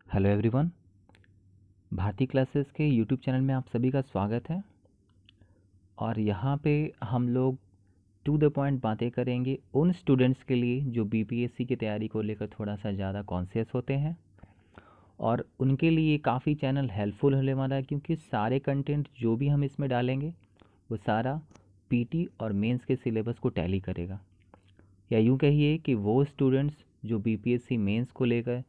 Hello everyone. Bharti classes के YouTube channel में आप सभी का स्वागत है। और यहाँ पे हम लोग टू द पॉइंट बातें करेंगे उन स्टूडेंट्स के लिए जो बीपीएससी की तैयारी को लेकर थोड़ा सा ज़्यादा कॉन्शियस होते हैं, और उनके लिए काफ़ी चैनल हेल्पफुल होने वाला है, क्योंकि सारे कंटेंट जो भी हम इसमें डालेंगे वो सारा पीटी और मेंस के सिलेबस को टैली करेगा। या यूँ कहिए कि वो स्टूडेंट्स जो बीपीएससी मेंस को लेकर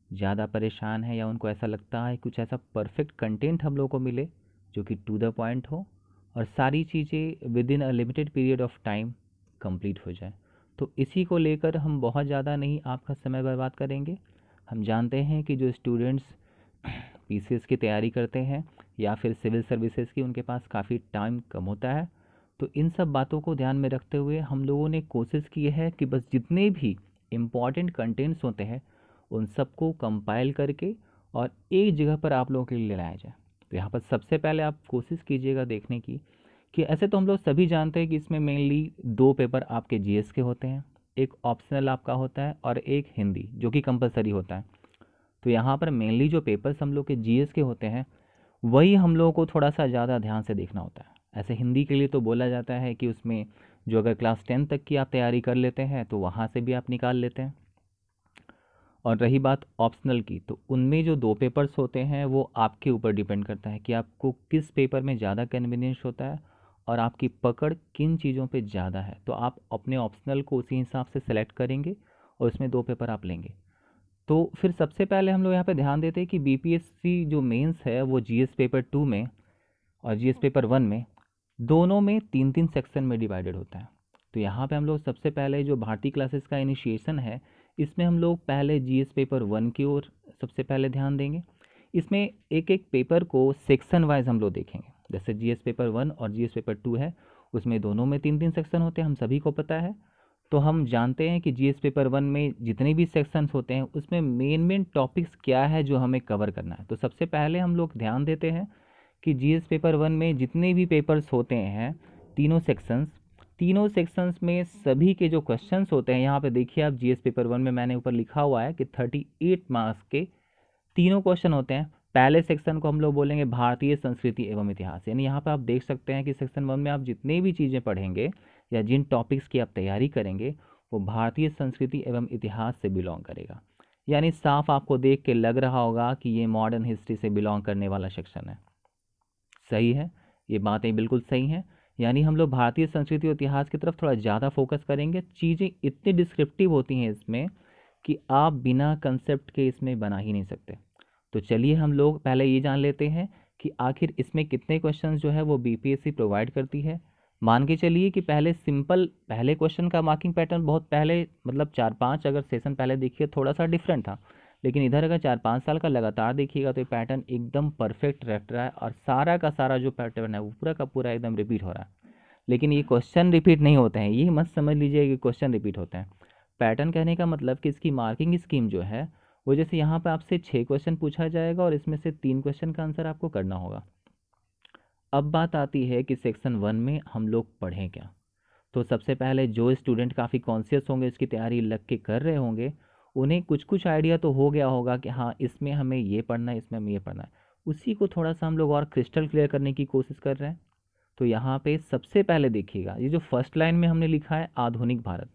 ज़्यादा परेशान है, या उनको ऐसा लगता है कुछ ऐसा परफेक्ट कंटेंट हम लोगों को मिले जो कि टू द पॉइंट हो और सारी चीज़ें with in a limited period of time complete हो जाए, तो इसी को लेकर हम बहुत ज़्यादा नहीं आपका समय बर्बाद करेंगे। हम जानते हैं कि जो स्टूडेंट्स पीसीएस की तैयारी करते हैं या फिर सिविल सर्विसेज की, उनके पास काफ़ी टाइम कम होता है। तो इन सब बातों को ध्यान में रखते हुए हम लोगों ने कोशिश की है कि बस जितने भी इम्पॉर्टेंट कंटेंट्स होते हैं उन सबको कंपाइल करके और एक जगह पर आप लोगों के लिए लाया जाए। तो यहाँ पर सबसे पहले आप कोशिश कीजिएगा देखने की कि ऐसे तो हम लोग सभी जानते हैं कि इसमें मेनली दो पेपर आपके जीएस के होते हैं, एक ऑप्शनल आपका होता है और एक हिंदी जो कि कंपलसरी होता है। तो यहाँ पर मेनली जो पेपर्स हम लोग के जीएस के होते हैं वही हम लोगों को थोड़ा सा ज़्यादा ध्यान से देखना होता है। ऐसे हिंदी के लिए तो बोला जाता है कि उसमें जो अगर क्लास 10 तक की आप तैयारी कर लेते हैं तो वहाँ से भी आप निकाल लेते हैं। और रही बात ऑप्शनल की, तो उनमें जो दो पेपर्स होते हैं वो आपके ऊपर डिपेंड करता है कि आपको किस पेपर में ज़्यादा कन्वीनियंस होता है और आपकी पकड़ किन चीज़ों पे ज़्यादा है। तो आप अपने ऑप्शनल को उसी हिसाब से सेलेक्ट करेंगे और उसमें दो पेपर आप लेंगे। तो फिर सबसे पहले हम लोग यहाँ पे ध्यान देते हैं कि बीपीएससी जो मेंस है वो जीएस पेपर 2 में और जीएस पेपर 1 में दोनों में तीन तीन सेक्शन में डिवाइडेड होता है। तो यहाँ पे हम लोग सबसे पहले जो भारतीय क्लासेस का इनिशिएशन है, इसमें हम लोग पहले जीएस पेपर 1 की ओर सबसे पहले ध्यान देंगे। इसमें एक एक पेपर को सेक्शन वाइज हम लोग देखेंगे। जैसे जीएस पेपर 1 और जीएस पेपर 2 है, उसमें दोनों में तीन तीन सेक्शन होते हैं, हम सभी को पता है। तो हम जानते हैं कि जीएस पेपर 1 में जितने भी सेक्शंस होते हैं उसमें मेन मेन टॉपिक्स क्या है जो हमें कवर करना है। तो सबसे पहले हम लोग ध्यान देते हैं कि जीएस पेपर 1 में जितने भी पेपर्स होते हैं, तीनों सेक्शंस में सभी के जो क्वेश्चंस होते हैं, यहाँ पे देखिए आप जीएस पेपर 1 में मैंने ऊपर लिखा हुआ है कि 38 मार्क्स के तीनों क्वेश्चन होते हैं। पहले सेक्शन को हम लोग बोलेंगे भारतीय संस्कृति एवं इतिहास, यानी यहाँ पे आप देख सकते हैं कि सेक्शन 1 में आप जितनी भी चीज़ें पढ़ेंगे या जिन टॉपिक्स की आप तैयारी करेंगे वो भारतीय संस्कृति एवं इतिहास से बिलोंग करेगा। यानी साफ आपको देख के लग रहा होगा कि ये मॉडर्न हिस्ट्री से बिलोंग करने वाला सेक्शन है। सही है, ये बातें बिल्कुल सही हैं। यानी हम लोग भारतीय संस्कृति और इतिहास की तरफ थोड़ा ज़्यादा फोकस करेंगे। चीज़ें इतनी डिस्क्रिप्टिव होती हैं इसमें कि आप बिना कंसेप्ट के इसमें बना ही नहीं सकते। तो चलिए हम लोग पहले ये जान लेते हैं कि आखिर इसमें कितने क्वेश्चंस जो है वो बीपीएससी प्रोवाइड करती है। मान के चलिए कि पहले क्वेश्चन का मार्किंग पैटर्न बहुत पहले, मतलब 4-5 अगर सेशन पहले देखिए थोड़ा सा डिफरेंट था, लेकिन इधर अगर 4-5 साल का लगातार देखिएगा तो ये पैटर्न एकदम परफेक्ट रह रहा है और सारा का सारा जो पैटर्न है वो पूरा का पूरा एकदम रिपीट हो रहा है। लेकिन ये क्वेश्चन रिपीट नहीं होते हैं, ये मत समझ लीजिए कि क्वेश्चन रिपीट होते हैं। पैटर्न कहने का मतलब कि इसकी मार्किंग स्कीम जो है वो, जैसे यहाँ पे आपसे 6 क्वेश्चन पूछा जाएगा और इसमें से 3 क्वेश्चन का आंसर आपको करना होगा। अब बात आती है कि सेक्शन 1 में हम लोग पढ़ें क्या। तो सबसे पहले जो स्टूडेंट काफ़ी कॉन्शियस होंगे, इसकी तैयारी लग के कर रहे होंगे, उन्हें कुछ कुछ आइडिया तो हो गया होगा कि हाँ इसमें हमें ये पढ़ना है, इसमें हमें ये पढ़ना है। उसी को थोड़ा सा हम लोग और क्रिस्टल क्लियर करने की कोशिश कर रहे हैं। तो यहाँ पे सबसे पहले देखिएगा, ये जो फर्स्ट लाइन में हमने लिखा है आधुनिक भारत,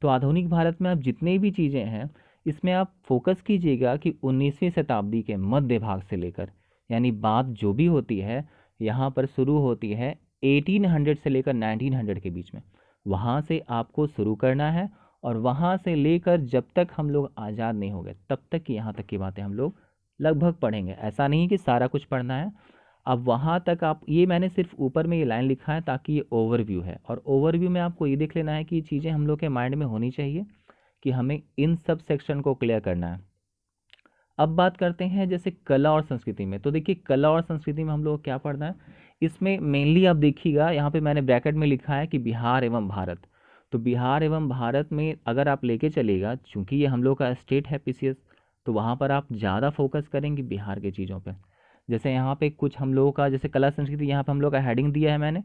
तो आधुनिक भारत में आप जितनी भी चीज़ें हैं इसमें आप फोकस कीजिएगा कि 19वीं शताब्दी के मध्य भाग से लेकर, यानी बात जो भी होती है यहाँ पर शुरू होती है 1800 से लेकर 1900 के बीच में, वहाँ से आपको शुरू करना है। और वहाँ से लेकर जब तक हम लोग आज़ाद नहीं हो गए तब तक की यहाँ तक की बातें हम लोग लगभग पढ़ेंगे। ऐसा नहीं कि सारा कुछ पढ़ना है। अब वहाँ तक आप, ये मैंने सिर्फ ऊपर में ये लाइन लिखा है ताकि ये ओवरव्यू है, और ओवरव्यू में आपको ये देख लेना है कि ये चीज़ें हम लोग के माइंड में होनी चाहिए कि हमें इन सब सेक्शन को क्लियर करना है। अब बात करते हैं जैसे कला और संस्कृति में। तो देखिए कला और संस्कृति में हम लोग क्या पढ़ना है, इसमें मेनली आप देखिएगा यहाँ पे मैंने ब्रैकेट में लिखा है कि बिहार एवं भारत। तो बिहार एवं भारत में अगर आप लेके चलिएगा, चूंकि ये हम लोग का स्टेट है पीसीएस, तो वहाँ पर आप ज़्यादा फोकस करेंगे बिहार के चीज़ों पर। जैसे यहाँ पे कुछ हम लोगों का, जैसे कला संस्कृति, यहाँ पे हम लोग का हेडिंग दिया है मैंने,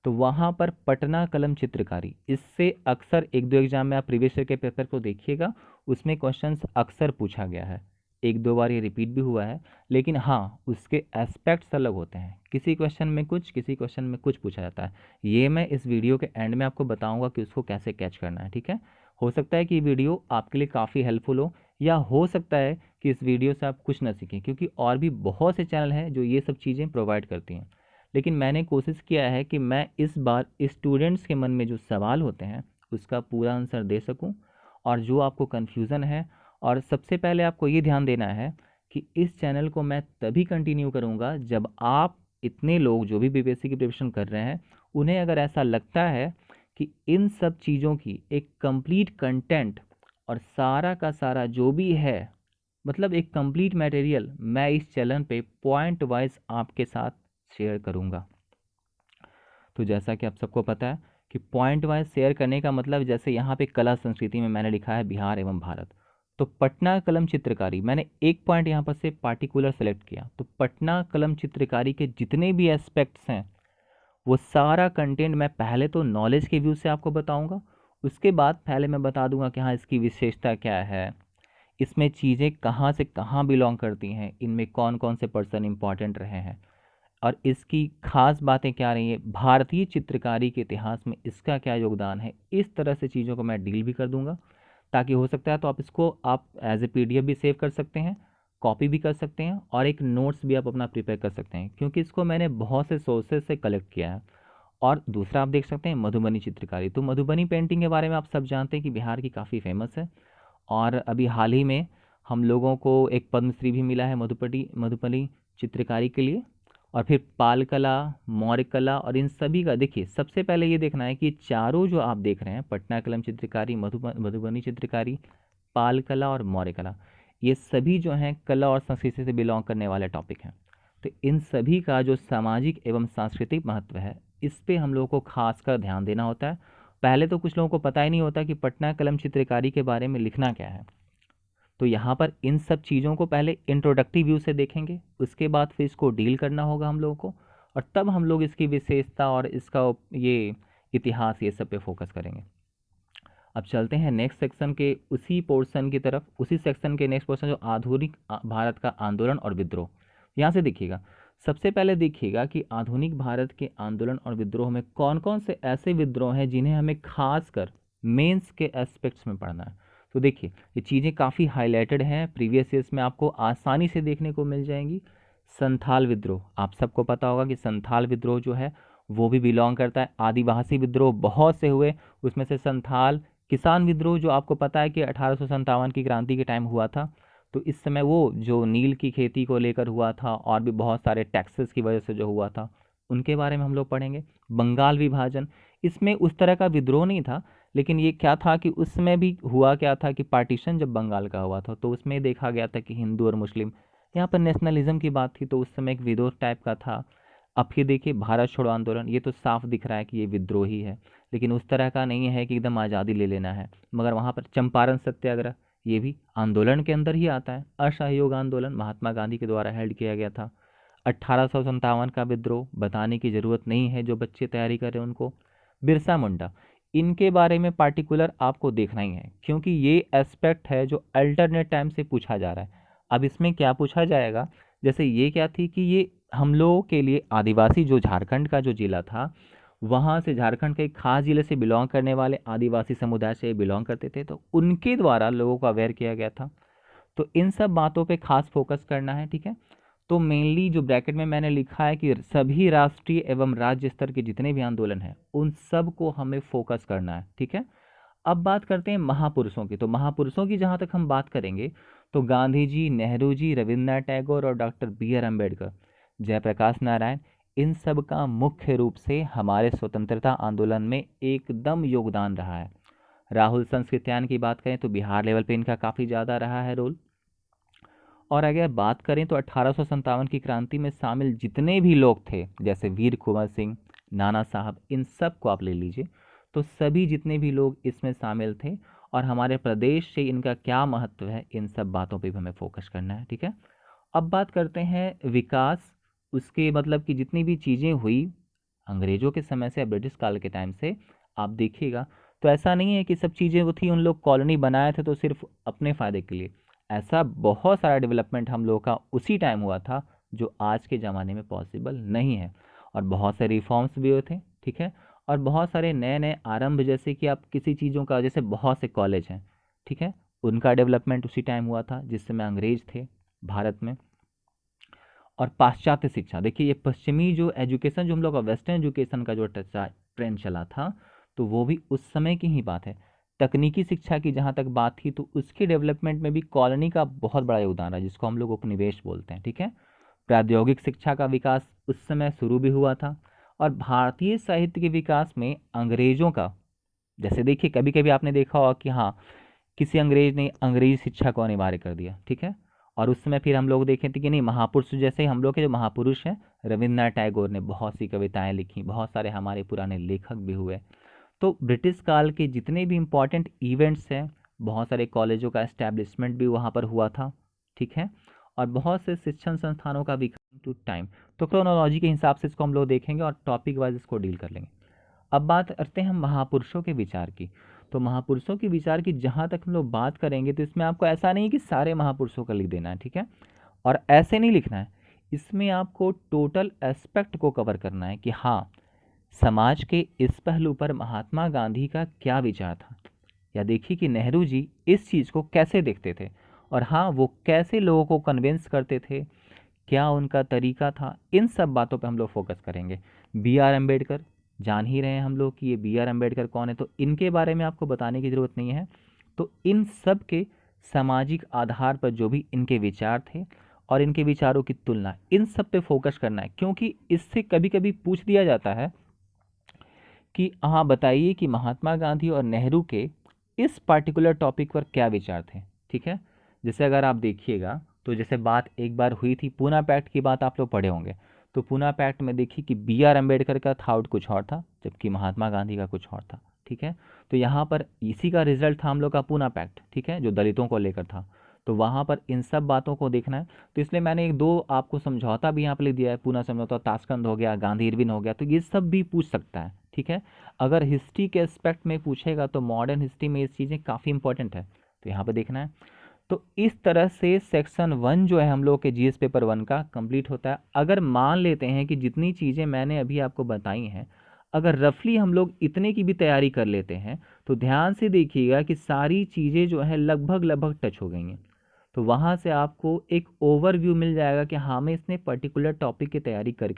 तो वहाँ पर पटना कलम चित्रकारी, इससे अक्सर एक दो एग्जाम में आप प्रीवियस ईयर के पेपर को देखिएगा, उसमें क्वेश्चंस अक्सर पूछा गया है। एक दो बार ये रिपीट भी हुआ है, लेकिन हाँ उसके एस्पेक्ट्स अलग होते हैं। किसी क्वेश्चन में कुछ, किसी क्वेश्चन में कुछ पूछा जाता है। ये मैं इस वीडियो के एंड में आपको बताऊंगा कि उसको कैसे कैच करना है, ठीक है। हो सकता है कि ये वीडियो आपके लिए काफ़ी हेल्पफुल हो, या हो सकता है कि इस वीडियो से आप कुछ ना सीखें, क्योंकि और भी बहुत से चैनल हैं जो ये सब चीज़ें प्रोवाइड करती हैं। लेकिन मैंने कोशिश किया है कि मैं इस बार स्टूडेंट्स के मन में जो सवाल होते हैं उसका पूरा आंसर दे सकूं, और जो आपको कन्फ्यूज़न है। और सबसे पहले आपको ये ध्यान देना है कि इस चैनल को मैं तभी कंटिन्यू करूँगा जब आप इतने लोग जो भी बीपीएससी की प्रिपरेशन कर रहे हैं, उन्हें अगर ऐसा लगता है कि इन सब चीज़ों की एक कंप्लीट कंटेंट और सारा का सारा जो भी है, मतलब एक कंप्लीट मटेरियल मैं इस चैनल पे पॉइंट वाइज आपके साथ शेयर करूँगा। तो जैसा कि आप सबको पता है कि पॉइंट वाइज शेयर करने का मतलब, जैसे यहाँ पे कला संस्कृति में मैंने लिखा है बिहार एवं भारत, तो पटना कलम चित्रकारी मैंने एक पॉइंट यहाँ पर से पार्टिकुलर सेलेक्ट किया। तो पटना कलम चित्रकारी के जितने भी एस्पेक्ट्स हैं वो सारा कंटेंट मैं पहले तो नॉलेज के व्यू से आपको बताऊंगा, उसके बाद पहले मैं बता दूंगा कि हाँ इसकी विशेषता क्या है, इसमें चीज़ें कहाँ से कहाँ बिलोंग करती हैं, इनमें कौन कौन से पर्सन इंपॉर्टेंट रहे हैं, और इसकी खास बातें क्या रही हैं, भारतीय चित्रकारी के इतिहास में इसका क्या योगदान है। इस तरह से चीज़ों को मैं डील भी कर दूंगा, ताकि हो सकता है तो आप इसको आप एज ए पीडीएफ भी सेव कर सकते हैं, कॉपी भी कर सकते हैं, और एक नोट्स भी आप अपना प्रिपेयर कर सकते हैं, क्योंकि इसको मैंने बहुत से सोर्सेज से कलेक्ट किया है। और दूसरा आप देख सकते हैं मधुबनी चित्रकारी। तो मधुबनी पेंटिंग के बारे में आप सब जानते हैं कि बिहार की काफ़ी फेमस है, और अभी हाल ही में हम लोगों को एक पद्मश्री भी मिला है मधुबनी मधुबनी चित्रकारी के लिए। और फिर पाल कला, मौर्य कला, और इन सभी का देखिए, सबसे पहले ये देखना है कि चारों जो आप देख रहे हैं, पटना कलम चित्रकारी, मधुबनी चित्रकारी, पाल कला और मौर्य कला, ये सभी जो हैं कला और संस्कृति से बिलोंग करने वाले टॉपिक हैं। तो इन सभी का जो सामाजिक एवं सांस्कृतिक महत्व है, इस पे हम लोगों को खासकर ध्यान देना होता है। पहले तो कुछ लोगों को पता ही नहीं होता कि पटना कलम चित्रकारी के बारे में लिखना क्या है। तो यहाँ पर इन सब चीज़ों को पहले इंट्रोडक्टिव व्यू से देखेंगे, उसके बाद फिर इसको डील करना होगा हम लोगों को, और तब हम लोग इसकी विशेषता और इसका ये इतिहास ये सब पे फोकस करेंगे। अब चलते हैं नेक्स्ट सेक्शन के उसी पोर्शन की तरफ, उसी सेक्शन के नेक्स्ट पोर्शन जो आधुनिक भारत का आंदोलन और विद्रोह। यहाँ से देखिएगा, सबसे पहले देखिएगा कि आधुनिक भारत के आंदोलन और विद्रोह में कौन कौन से ऐसे विद्रोह हैं जिन्हें हमें खासकर मेंस के एस्पेक्ट्स में पढ़ना है। तो देखिए ये चीज़ें काफ़ी हाईलाइटेड हैं, प्रीवियस ईयर्स में आपको आसानी से देखने को मिल जाएंगी। संथाल विद्रोह, आप सबको पता होगा कि संथाल विद्रोह जो है वो भी बिलोंग करता है। आदिवासी विद्रोह बहुत से हुए, उसमें से संथाल। किसान विद्रोह जो आपको पता है कि 1857 की क्रांति के टाइम हुआ था, तो इस समय वो जो नील की खेती को लेकर हुआ था, और भी बहुत सारे टैक्सेस की वजह से जो हुआ था, उनके बारे में हम लोग पढ़ेंगे। बंगाल विभाजन, इसमें उस तरह का विद्रोह नहीं था, लेकिन ये क्या था कि उस समय भी हुआ क्या था कि पार्टीशन जब बंगाल का हुआ था, तो उसमें देखा गया था कि हिंदू और मुस्लिम, यहाँ पर नेशनलिज्म की बात थी, तो उस समय एक विद्रोह टाइप का था। अब फिर देखिए भारत छोड़ो आंदोलन, ये तो साफ दिख रहा है कि ये विद्रोही है, लेकिन उस तरह का नहीं है कि एकदम आज़ादी ले लेना है। मगर वहाँ पर चंपारण सत्याग्रह, ये भी आंदोलन के अंदर ही आता है। असहयोग आंदोलन महात्मा गांधी के द्वारा हेल्ड किया गया था। 1857 का विद्रोह बताने की ज़रूरत नहीं है, जो बच्चे तैयारी कर रहे हैं उनको। बिरसा मुंडा, इनके बारे में पार्टिकुलर आपको देखना ही है, क्योंकि ये एस्पेक्ट है जो अल्टरनेट टाइम से पूछा जा रहा है। अब इसमें क्या पूछा जाएगा, जैसे ये क्या थी कि ये हम लोगों के लिए आदिवासी, जो झारखंड का जो जिला था, वहाँ से झारखंड के एक खास जिले से बिलोंग करने वाले आदिवासी समुदाय से बिलोंग करते थे, तो उनके द्वारा लोगों को अवेयर किया गया था। तो इन सब बातों पे खास फोकस करना है, ठीक है। तो मेनली जो ब्रैकेट में मैंने लिखा है कि सभी राष्ट्रीय एवं राज्य स्तर के जितने भी आंदोलन हैं उन सब को हमें फोकस करना है, ठीक है। अब बात करते हैं महापुरुषों की। तो महापुरुषों की जहाँ तक हम बात करेंगे, तो गांधी जी, नेहरू जी, रविन्द्रनाथ टैगोर और doctor B R Ambedkar, Jayaprakash Narayan, इन सब का मुख्य रूप से हमारे स्वतंत्रता आंदोलन में एकदम योगदान रहा है। राहुल संस्कृत्यान की बात करें तो बिहार लेवल पे इनका काफ़ी ज़्यादा रहा है रोल। और अगर बात करें तो 1857 की क्रांति में शामिल जितने भी लोग थे, जैसे वीर कुंवर सिंह, नाना साहब, इन सब को आप ले लीजिए, तो सभी जितने भी लोग इसमें शामिल थे, और हमारे प्रदेश से इनका क्या महत्व है, इन सब बातों पे भी हमें फोकस करना है, ठीक है। अब बात करते हैं विकास, उसके मतलब कि जितनी भी चीज़ें हुई अंग्रेज़ों के समय से या ब्रिटिश काल के टाइम से, आप देखिएगा तो ऐसा नहीं है कि सब चीज़ें वो थी, उन लोग कॉलोनी बनाए थे तो सिर्फ अपने फ़ायदे के लिए। ऐसा बहुत सारा डेवलपमेंट हम लोग का उसी टाइम हुआ था जो आज के ज़माने में पॉसिबल नहीं है। और बहुत से रिफॉर्म्स भी हुए थे, ठीक है, और बहुत सारे नए नए आरंभ, जैसे कि आप किसी चीज़ों का, जैसे बहुत से कॉलेज हैं, ठीक है, उनका डेवलपमेंट उसी टाइम हुआ था जिस समय अंग्रेज थे भारत में। और पाश्चात्य शिक्षा, देखिए ये पश्चिमी जो एजुकेशन, जो हम लोग का वेस्टर्न एजुकेशन का जो ट्रेंड चला था, तो वो भी उस समय की ही बात है। तकनीकी शिक्षा की जहाँ तक बात थी, तो उसके डेवलपमेंट में भी कॉलोनी का बहुत बड़ा योगदान रहा, जिसको हम लोग उपनिवेश बोलते हैं, ठीक है। प्रौद्योगिक शिक्षा का विकास उस समय शुरू भी हुआ था। और भारतीय साहित्य के विकास में अंग्रेजों का, जैसे देखिए कभी कभी आपने देखा होगा कि हाँ, किसी अंग्रेज ने अंग्रेजी शिक्षा को अनिवार्य कर दिया, ठीक है। और उस समय फिर हम लोग देखे थे कि नहीं, महापुरुष जैसे हम लोग के जो महापुरुष हैं, रविन्द्रनाथ टैगोर ने बहुत सी कविताएं लिखी, बहुत सारे हमारे पुराने लेखक भी हुए। तो ब्रिटिश काल के जितने भी इम्पोर्टेंट इवेंट्स हैं, बहुत सारे कॉलेजों का एस्टैब्लिशमेंट भी वहाँ पर हुआ था, ठीक है। और बहुत से शिक्षण संस्थानों का विकास टू टाइम। तो क्रोनोलॉजी के हिसाब से इसको हम लोग देखेंगे और टॉपिक वाइज इसको डील कर लेंगे। अब बात करते हैं हम महापुरुषों के विचार की। तो महापुरुषों के विचार की जहाँ तक हम लोग बात करेंगे, तो इसमें आपको ऐसा नहीं है कि सारे महापुरुषों का लिख देना है, ठीक है, और ऐसे नहीं लिखना है। इसमें आपको टोटल एस्पेक्ट को कवर करना है कि हाँ, समाज के इस पहलू पर महात्मा गांधी का क्या विचार था, या देखिए कि नेहरू जी इस चीज़ को कैसे देखते थे, और हाँ, वो कैसे लोगों को कन्विंस करते थे, क्या उनका तरीका था। इन सब बातों पे हम लोग फोकस करेंगे। बी आर अम्बेडकर, जान ही रहे हैं हम लोग कि ये बी आर अम्बेडकर कौन है, तो इनके बारे में आपको बताने की ज़रूरत नहीं है। तो इन सब के सामाजिक आधार पर जो भी इनके विचार थे और इनके विचारों की तुलना, इन सब पे फोकस करना है, क्योंकि इससे कभी कभी पूछ दिया जाता है कि हाँ बताइए कि महात्मा गांधी और नेहरू के इस पार्टिकुलर टॉपिक पर क्या विचार थे, ठीक है। जैसे अगर आप देखिएगा, तो जैसे बात एक बार हुई थी पूना पैक्ट की, बात आप लोग पढ़े होंगे। तो पूना पैक्ट में देखिए कि बी आर अम्बेडकर का थाउट कुछ और था, जबकि महात्मा गांधी का कुछ और था, ठीक है। तो यहाँ पर इसी का रिजल्ट था हम लोग का पूना पैक्ट, ठीक है, जो दलितों को लेकर था। तो वहाँ पर इन सब बातों को देखना है। तो इसलिए मैंने एक दो आपको समझौता भी यहाँ पर लिख दिया है, पूना समझौता, ताशकंद हो गया, गांधी इरविन हो गया, तो ये सब भी पूछ सकता है, ठीक है। अगर हिस्ट्री के एस्पेक्ट में पूछेगा तो मॉडर्न हिस्ट्री में ये चीज़ें काफ़ी इंपॉर्टेंट है, तो यहाँ पे देखना है। तो इस तरह से सेक्शन 1 जो है हम लोग के जीएस पेपर 1 का कंप्लीट होता है। अगर मान लेते हैं कि जितनी चीज़ें मैंने अभी आपको बताई हैं, अगर रफली हम लोग इतने की भी तैयारी कर लेते हैं, तो ध्यान से देखिएगा कि सारी चीज़ें जो है लगभग लगभग टच हो गई हैं। तो वहाँ से आपको एक ओवरव्यू मिल जाएगा कि हाँ, मैं इसने पर्टिकुलर टॉपिक की तैयारी करके